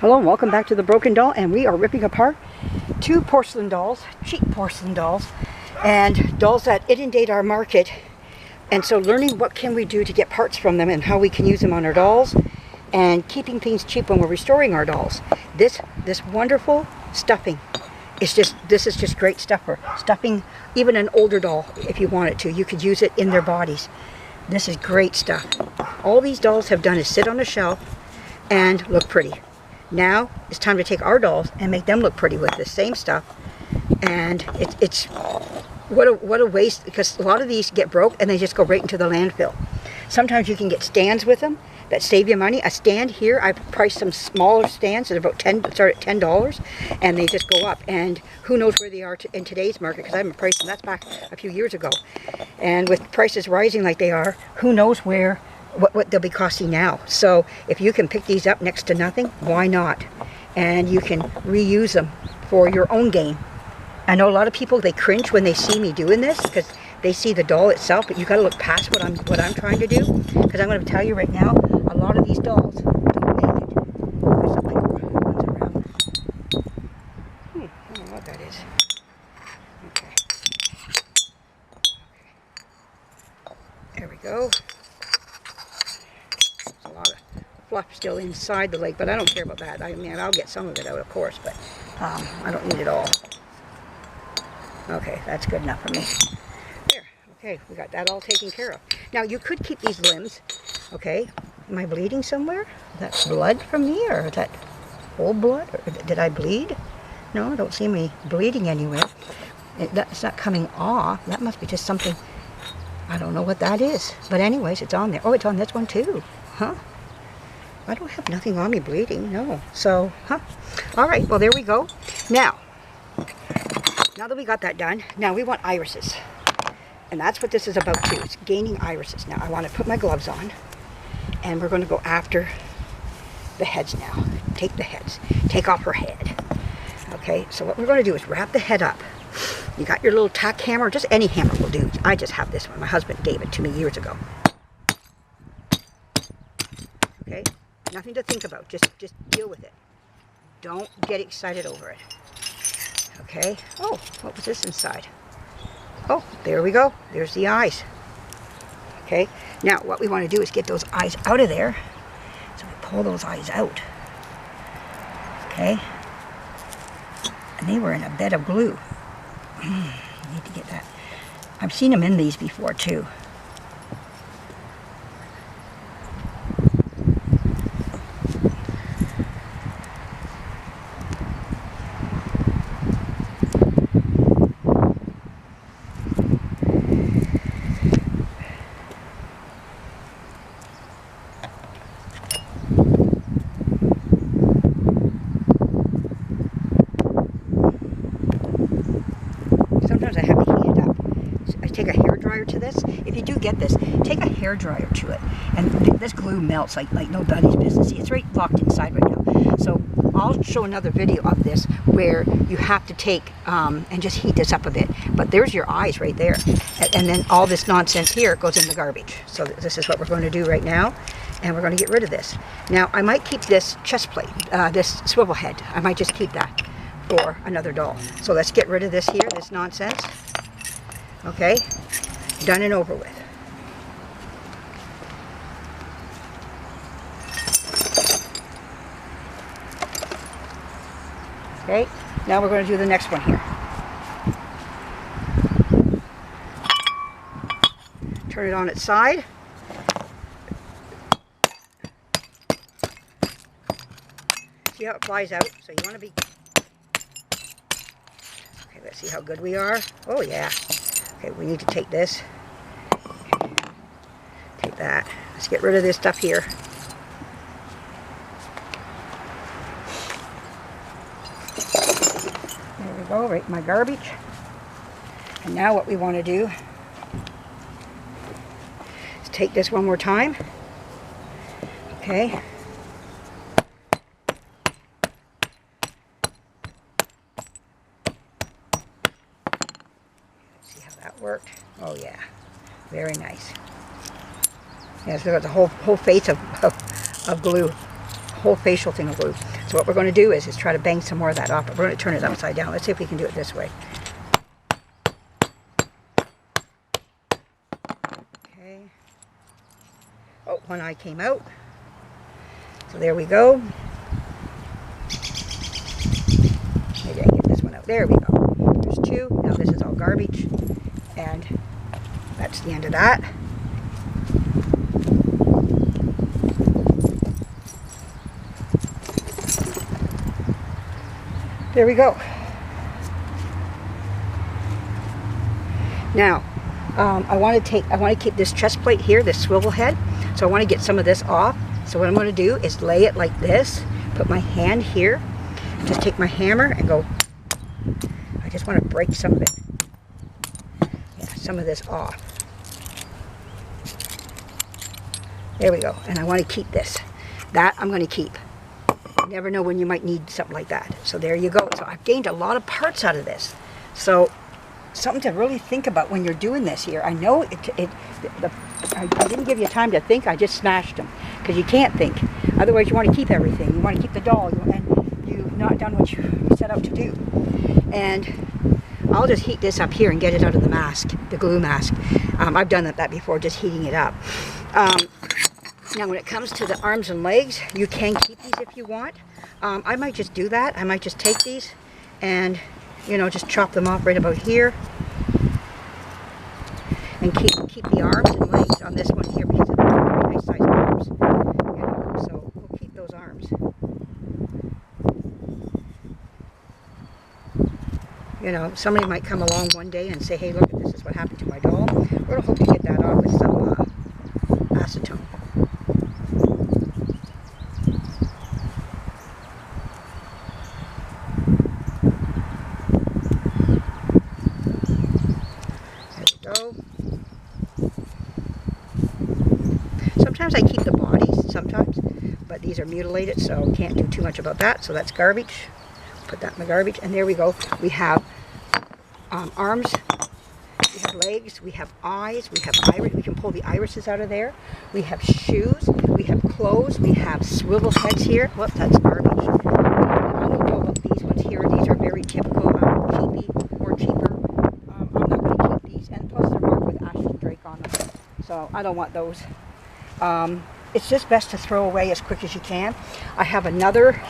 Hello and welcome back to The Broken Doll, and we are ripping apart two porcelain dolls, cheap porcelain dolls, and dolls that inundate our market. And so learning what can we do to get parts from them and how we can use them on our dolls, and keeping things cheap when we're restoring our dolls. This wonderful stuffing is this is just great stuff for stuffing even an older doll. If you want it to, you could use it in their bodies. This is great stuff. All these dolls have done is sit on a shelf and look pretty. Now it's time to take our dolls and make them look pretty with the same stuff. And it's what a waste, because a lot of these get broke and they just go right into the landfill. Sometimes you can get stands with them that save you money. A stand here, I've priced some smaller stands at about start at $10, and they just go up. And who knows where they are in today's market, because I haven't priced them. That's back a few years ago. And with prices rising like they are, who knows what they'll be costing now. So if you can pick these up next to nothing, why not? And you can reuse them for your own gain. I know a lot of people, they cringe when they see me doing this because they see the doll itself, but you got to look past what I'm trying to do, because I'm going to tell you right now, a lot of these dolls don't make it. There's some paper ones around. I don't know what that is. Okay. There we go. A lot of fluff still inside the leg, but I don't care about that. I mean, I'll get some of it out, of course, but I don't need it all. Okay, that's good enough for me. There, okay, we got that all taken care of. Now, you could keep these limbs, okay? Am I bleeding somewhere? Is that blood from me, or is that whole blood? Or did I bleed? No, I don't see me bleeding anywhere. That's not coming off. That must be just something, I don't know what that is. But anyways, it's on there. Oh, it's on this one too. Huh? I don't have nothing on me bleeding, no. So, all right, well, there we go. Now that we got that done, now we want irises. And that's what this is about too. It's gaining irises. Now, I want to put my gloves on, and we're going to go after the heads now. Take the heads. Take off her head. Okay, so what we're going to do is wrap the head up. You got your little tack hammer, just any hammer will do. I just have this one. My husband gave it to me years ago. Okay, nothing to think about. Just deal with it. Don't get excited over it. Okay. Oh, what was this inside? Oh, there we go. There's the eyes. Okay. Now, what we want to do is get those eyes out of there. So we pull those eyes out. Okay. And they were in a bed of glue. Need to get that. I've seen them in these before too. Sometimes I have to heat it up. So I take a hairdryer to this. If you do get this, take a hairdryer to it. And this glue melts like nobody's business. See, it's right locked inside right now. So I'll show another video of this where you have to take and just heat this up a bit. But there's your eyes right there. And then all this nonsense here goes in the garbage. So this is what we're going to do right now. And we're going to get rid of this. Now, I might keep this chest plate, this swivel head. I might just keep that for another doll. So let's get rid of this here, this nonsense. Okay, done and over with. Okay, now we're going to do the next one here. Turn it on its side. See how it flies out? So you want to be... Okay, let's see how good we are. Oh, yeah. Okay, we need to take this. Take that. Let's get rid of this stuff here. There we go, right in my garbage. And now what we want to do is take this one more time. Okay. That worked. Oh yeah, very nice. Yeah, so got the whole face of glue. whole facial thing of glue. So what we're going to do is try to bang some more of that off. But we're going to turn it upside down. Let's see if we can do it this way. Okay. Oh, one eye came out. So there we go. Maybe I can get this one out. There we go. There's two. Now this is all garbage. And that's the end of that. There we go. Now, I want to keep this chest plate here, this swivel head. So I want to get some of this off. So what I'm going to do is lay it like this, put my hand here, just take my hammer and go, I just want to break some of it. Yeah, some of this off. There we go. And I want to keep this. That I'm going to keep. You never know when you might need something like that. So there you go. So I've gained a lot of parts out of this. So something to really think about when you're doing this here. I know I didn't give you time to think. I just smashed them because you can't think. Otherwise, you want to keep everything. You want to keep the doll, and you've not done what you set out to do. And I'll just heat this up here and get it out of the mask, the glue mask. I've done that before, just heating it up. Now, when it comes to the arms and legs, you can keep these if you want. I might just do that. I might just take these and, you know, just chop them off right about here. And keep the arms and legs on this one here because it's very nice sized arms. You know, so we'll keep those arms. You know, somebody might come along one day and say, hey, look, this is what happened to my doll. We're going to hope to get that off with some acetone. Sometimes I keep the bodies, sometimes, but these are mutilated, so can't do too much about that. So that's garbage. Put that in the garbage, and there we go. We have arms, we have legs, we have eyes, we have iris. We can pull the irises out of there. We have shoes, we have clothes, we have swivel heads here. Whoops, that's garbage. I don't know about these ones here. These are very typical, cheapy or cheaper. I'm not going to keep these, and plus they're marked with Ashton Drake on them, so I don't want those. It's just best to throw away as quick as you can. I have another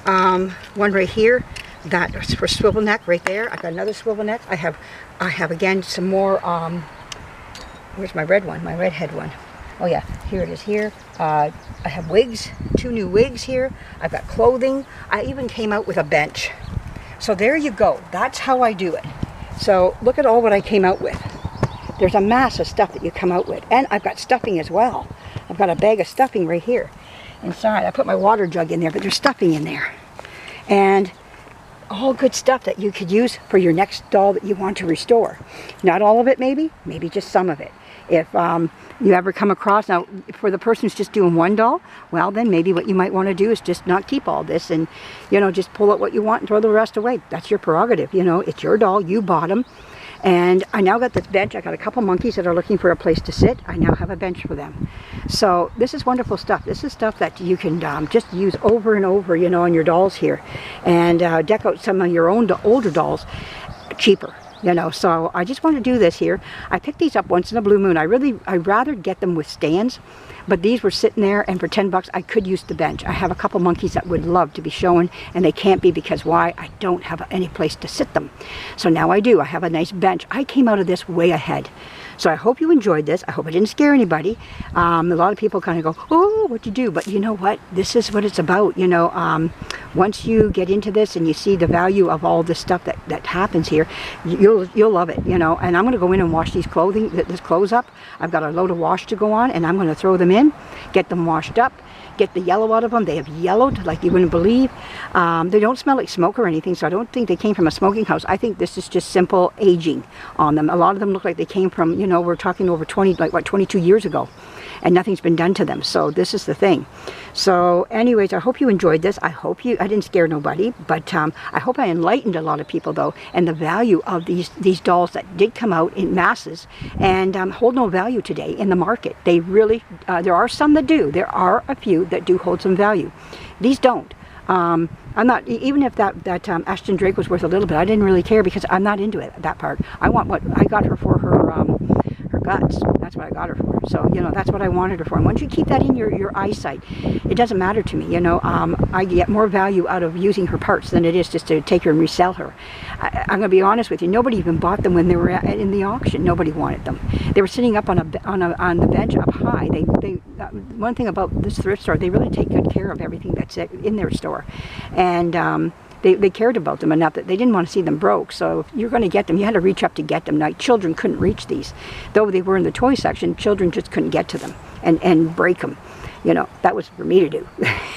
one right here that's for swivel neck right there. I've got another swivel neck. I have again some more. Where's my red one? My redhead one. Oh yeah, here it is here. I have wigs, 2 new wigs here. I've got clothing. I even came out with a bench. So there you go. That's how I do it. So look at all what I came out with. There's a mass of stuff that you come out with. And I've got stuffing as well. I've got a bag of stuffing right here inside. I put my water jug in there, but there's stuffing in there. And all good stuff that you could use for your next doll that you want to restore. Not all of it maybe just some of it. If you ever come across, now for the person who's just doing one doll, well then maybe what you might want to do is just not keep all this and, you know, just pull out what you want and throw the rest away. That's your prerogative, you know, it's your doll, you bought them. And I now got this bench. I got a couple monkeys that are looking for a place to sit. I now have a bench for them. So this is wonderful stuff. This is stuff that you can just use over and over, you know, on your dolls here. And deck out some of your own older dolls cheaper. You know, so I just want to do this here. I picked these up once in a blue moon. I'd rather get them with stands, but these were sitting there, and for 10 bucks, I could use the bench. I have a couple monkeys that would love to be shown, and they can't be because why? I don't have any place to sit them. So now I do. I have a nice bench. I came out of this way ahead. So I hope you enjoyed this. I hope I didn't scare anybody. A lot of people kind of go, oh, what'd you do? But you know what? This is what it's about. You know, once you get into this and you see the value of all this stuff that happens here, you'll love it, you know. And I'm going to go in and wash this clothes up. I've got a load of wash to go on, and I'm going to throw them in, get them washed up, get the yellow out of them. They have yellowed like you wouldn't believe. They don't smell like smoke or anything, so I don't think they came from a smoking house. I think this is just simple aging on them. A lot of them look like they came from, you know, we're talking over 22 years ago, and nothing's been done to them. So this is the thing. So anyways, I hope you enjoyed this. I didn't scare nobody, but I hope I enlightened a lot of people though, and the value of these dolls that did come out in masses and hold no value today in the market. They really, there are some that do. There are a few that do hold some value. These don't. I'm not, even if that Ashton Drake was worth a little bit, I didn't really care because I'm not into it, that part. I want what I got her for, her guts. That's what I got her for. So, you know, that's what I wanted her for. And once you keep that in your eyesight, it doesn't matter to me. You know, I get more value out of using her parts than it is just to take her and resell her. I'm going to be honest with you. Nobody even bought them when they were in the auction. Nobody wanted them. They were sitting up on the bench up high. One thing about this thrift store, they really take good care of everything that's in their store, and they cared about them enough that they didn't want to see them broke. So if you're going to get them, you had to reach up to get them. Now, children couldn't reach these. Though they were in the toy section, children just couldn't get to them and break them. You know, that was for me to do.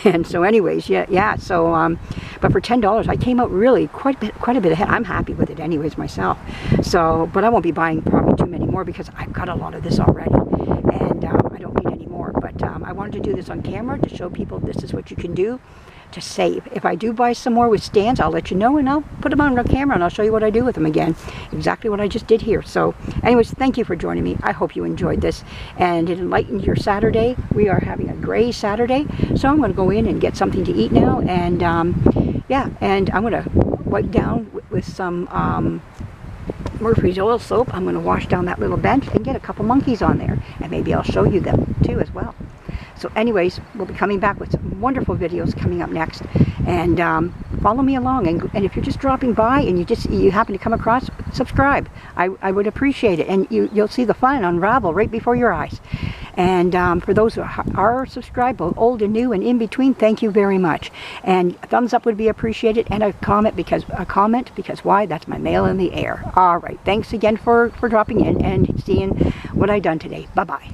And so anyways, yeah. So, but for $10, I came out really quite a bit ahead. I'm happy with it anyways myself. So, but I won't be buying probably too many more because I've got a lot of this already. And I don't need any more. But I wanted to do this on camera to show people this is what you can do to save. If I do buy some more with stands, I'll let you know, and I'll put them on the camera and I'll show you what I do with them again. Exactly what I just did here. So anyways, thank you for joining me. I hope you enjoyed this and it enlightened your Saturday. We are having a gray Saturday, so I'm going to go in and get something to eat now, and yeah, and I'm going to wipe down with some Murphy's oil soap. I'm going to wash down that little bench and get a couple monkeys on there, and maybe I'll show you them too as well. So anyways, we'll be coming back with some wonderful videos coming up next, and follow me along, and if you're just dropping by and you happen to come across, subscribe. I would appreciate it, and you'll see the fun unravel right before your eyes. And for those who are subscribed, both old and new and in between, thank you very much. And a thumbs up would be appreciated, and a comment because why? That's my mail in the air. All right, thanks again for dropping in and seeing what I've done today. Bye bye.